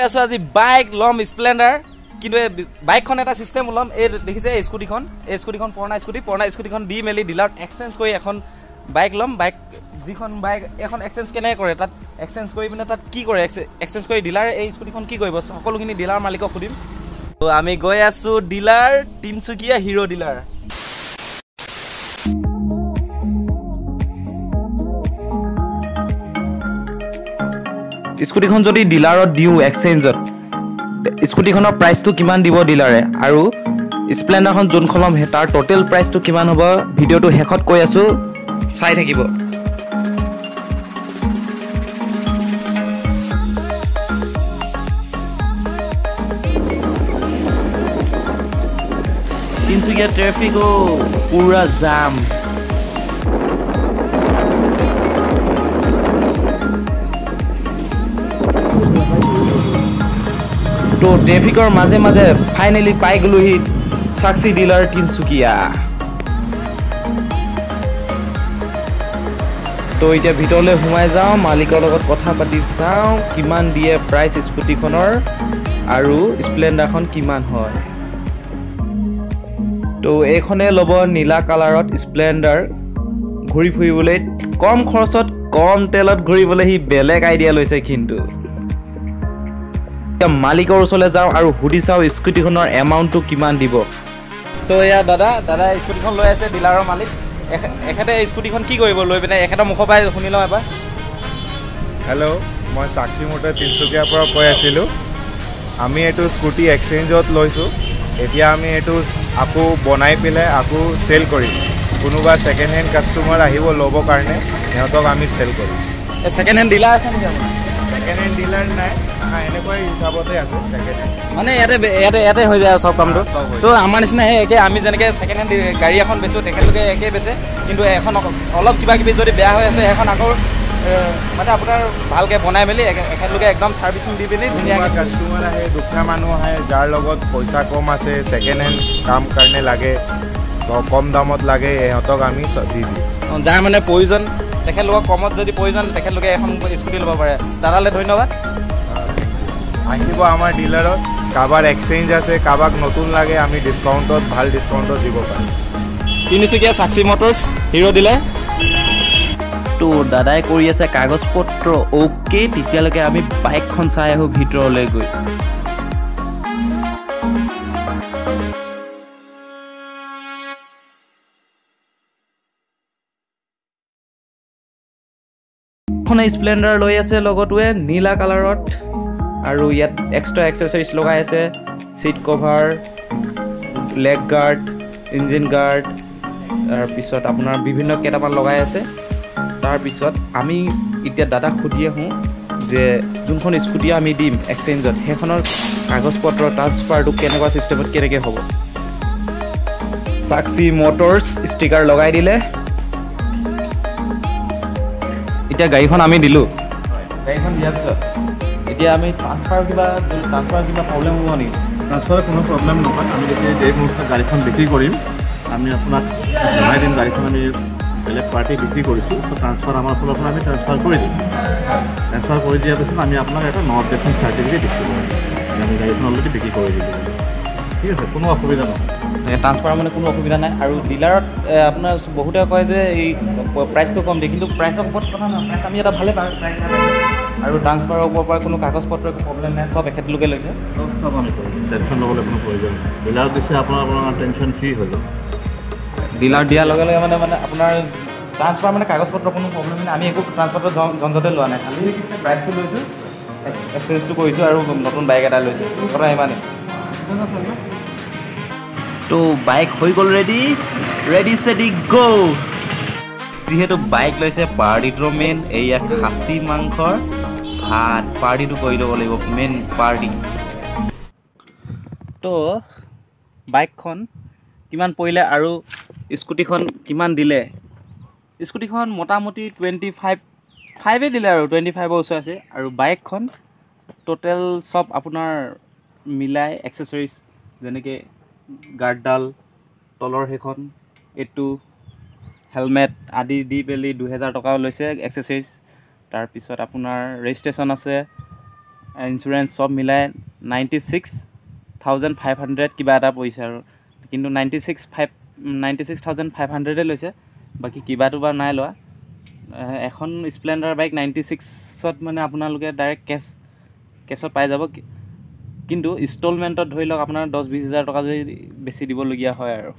আছো আজি বাইক লম স্প্লেন্ডাৰ কিন্তু বাইকখন এটা সিস্টেম লম এই দেখিছে এই স্কুটিখন পুৰণা স্কুটিখন দি মেলি ডিলাৰত এক্সচেঞ্জ কৰি এখন বাইক লম বাইক যিখন বাইক এখন এক্সচেঞ্জ কেনে কৰে তাত এক্সচেঞ্জ কৰি মানে তাত কি কৰে এক্সচেঞ্জ কৰি ডিলাৰ এই স্কুটিখন কি কৰিব সকলোখিনি ডিলাৰ মালিকক সুধিম তো আমি গৈ আছো ডিলাৰ তিনচুকীয়া হিৰো ডিলাৰ স্কুটিখন যদি ডিলাৰত দিও এক্সচেঞ্জত স্কুটিখনৰ প্ৰাইসটো কিমান দিব ডিলাৰে আৰু স্প্লেন্ডাৰখন যোনখন লম তাৰ টোটাল প্ৰাইসটো কিমান হ'ব ভিডিওটো হেকত কৈ আছো চাই থাকিব তিনচুকীয়া ট্ৰাফিকো পুৰা জাম তো ট্ৰেফিকৰ মাজে মাজে ফাইনেলি পাই গলোহি সাক্ষী ডিলাৰ তিনচুকীয়া তো এতিয়া ভিতৰলৈ সোমাই যাওঁ মালিকৰ লগত কথা পাতি চাওঁ কিমান দিয়ে প্ৰাইস স্কুটিখনৰ আৰু স্প্লেন্ডাৰখন কিমান হয় তো এইখনে ল'ব নীলা কালাৰত স্প্লেন্ডাৰ ঘূৰি ফুৰিবলৈ কম খৰচত কম তেলত ঘূৰিবলৈ হি বেলেগ আইডিয়া লৈছে কিন্তু মালিকৰ ওচৰলৈ যাওঁ আৰু সুধি চাওঁ স্কুটিখনৰ এমাউণ্টটো কিমান দিব তো এয়া দাদা স্কুটিখন লৈ আছে ডিলাৰৰ মালিক এখেতে স্কুটিখন কি কৰিব লৈ পিনে এখেতৰ মুখৰ পৰা শুনি লওঁ এবাৰ হেল্ল' মই সাক্ষী মোটৰ তিনচুকীয়াৰ পৰা কৈ আছিলোঁ আমি এইটো স্কুটি এক্সচেঞ্জত লৈছোঁ এতিয়া আমি এইটো আকৌ বনাই পেলাই আকৌ চেল কৰিম কোনোবা ছেকেণ্ড হেণ্ড কাষ্টমাৰ আহিব ল'ব কাৰণে সিহঁতক আমি চেল কৰিম ছেকেণ্ড হেণ্ড ডিলাৰ আছে নেকি আপোনাৰ ছেকেণ্ড হেণ্ড ডিলাৰ নাই এনেকুৱাই হিচাপতে আছে ছেকেণ্ড হেণ্ড মানে ইয়াতে হৈ যায় চব কামটো তো আমাৰ নিচিনা একে আমি যেনেকৈ ছেকেণ্ড হেণ্ড গাড়ী এখন বেচোঁ তেখেতলোকে একেই বেচে কিন্তু এখন অলপ কিবা কিবি যদি বেয়া হৈ আছে এখন আকৌ মানে আপোনাৰ ভালকৈ বনাই মেলি এখেতলোকে একদম ছাৰ্ভিচিং দি পিনি ধুনীয়াকৈ কাষ্টমাৰ আহে দুখীয়া মানুহ আহে যাৰ লগত পইচা কম আছে ছেকেণ্ড হেণ্ড কাম কাৰণে লাগে কম দামত লাগে সিহঁতক আমি দি দিওঁ যাৰ মানে প্ৰয়োজন তেখেতলোকক কমত যদি প্ৰয়োজন তেখেতলোকে এখন স্কুটি ল'ব পাৰে দাদালৈ ধন্যবাদ আহিব আমাৰ ডিলাৰত কাৰোবাৰ এক্সচেঞ্জ আছে কাৰোবাক নতুন লাগে আমি ডিছকাউণ্টত ভাল ডিছকাউণ্টত দিব পাৰিম তিনিচুকীয়া সাক্ষী মটৰ্ছ হিৰো ডিলাৰ তো দাদাই কৰি আছে কাগজ পত্ৰ অ'কে তেতিয়ালৈকে আমি বাইকখন চাই আহোঁ ভিতৰলৈ গৈ এখন স্প্লেন্ডাৰ লৈ আছে লগতে নীলা কালাৰত আৰু ইয়াত এক্সট্ৰা এক্সেসৰিজ লগাই আছে seat cover leg guard engine guard তাৰপিছত আপোনাৰ বিভিন্ন কেইটামান লগাই আছে তাৰপিছত আমি এতিয়া দাদাক সুধি আহোঁ যে যোনখন স্কুটি আমি দিম এক্সচেঞ্জত সেইখনৰ কাগজ পত্ৰ ট্ৰান্সফাৰটো কেনেকুৱা চিষ্টেমত কেনেকৈ হ'ব সাক্ষী মটৰ্ছ ষ্টিকাৰ লগাই দিলে এতিয়া গাড়ীখন আমি দিলোঁ গাড়ীখন দিয়াৰ পিছত এতিয়া আমি ট্ৰান্সফাৰ কিবা প্ৰব্লেম হ'ব নেকি ট্ৰান্সফাৰৰ কোনো প্ৰব্লেম নহয় আমি যেতিয়া যে মুহূৰ্তত গাড়ীখন বিক্ৰী কৰিম আমি আপোনাক জনাই দিম গাড়ীখন আমি বেলেগ পাৰ্টি বিক্ৰী কৰিছোঁ তো ট্ৰান্সফাৰ আমাৰ ফালৰ পৰা আমি ট্ৰান্সফাৰ কৰি দিম ট্ৰান্সফাৰ কৰি দিয়াৰ পিছত আমি আপোনাক এটা ন অবজেকশ্যন চাৰ্টিফিকেট দিছোঁ আমি গাড়ীখন অলৰেডি বিক্ৰী কৰি দিলোঁ ঠিক আছে কোনো অসুবিধা নহয় ট্ৰান্সফাৰ মানে কোনো অসুবিধা নাই আৰু ডিলাৰত আপোনাৰ বহুতে কয় যে এই প্ৰাইচটো কম দিয়ে কিন্তু প্ৰাইচৰ ওপৰত কথা নহয় প্ৰাইচ আমি এটা ভালে পাওঁ আৰু ট্ৰান্সফাৰৰ ওপৰৰ পৰা কোনো কাগজ পত্ৰ একো প্ৰব্লেম নাই চব এখেতলোকে লৈছে চব আমি কৰিম টেনশ্যন ল'বলৈ কোনো প্ৰয়োজন নাই ডিলাৰত দিছে আপোনাৰ টেনশ্যন ফ্ৰী হৈ যাব ডিলাৰ দিয়াৰ লগে লগে মানে আপোনাৰ ট্ৰান্সফাৰ মানে কাগজ পত্ৰ কোনো প্ৰব্লেম নাই আমি একো ট্ৰান্সফাৰৰ ঝঞ্ঝতে লোৱা নাই খালি প্ৰাইচটো লৈছোঁ এক্সচেঞ্জটো কৰিছোঁ আৰু নতুন বাইক এটা লৈছোঁ কথা ইমানেই তো বাইক হৈ গ'ল ৰেডি চেডি গো যিহেতু বাইক লৈছে পাৰ্টিটো মেইন এয়া খাচী মাংসৰ ভাত পাৰ্টিটো কৰি ল'ব লাগিব মেইন পাৰ্টি তো বাইকখন কিমান পৰিলে আৰু স্কুটিখন কিমান দিলে স্কুটিখন মোটামুটি 25 দিলে আৰু 25ৰ ওচৰ আছে আৰু বাইকখন টোটেল চব আপোনাৰ মিলাই এক্সেসৰিজ যেনেকৈ গাৰ্ডডাল তলৰ সেইখন এইটো হেলমেট আদি দি পেলি 2000 টকাও লৈছে এক্সেসৰিজ তাৰপিছত আপোনাৰ ৰেজিষ্ট্ৰেশ্যন আছে ইঞ্চুৰেঞ্চ চব মিলাই 96,500 কিবা এটা পৰিছে আৰু কিন্তু 96,500 লৈছে বাকী কিবাটো বাৰু নাই লোৱা এখন স্প্লেণ্ডাৰ বাইক 96ত মানে আপোনালোকে ডাইৰেক্ট কেছত পাই যাব কিন্তু ইনষ্টলমেণ্টত ধৰি লওক আপোনাৰ 10-20 হাজাৰ টকা যদি বেছি দিবলগীয়া হয় আৰু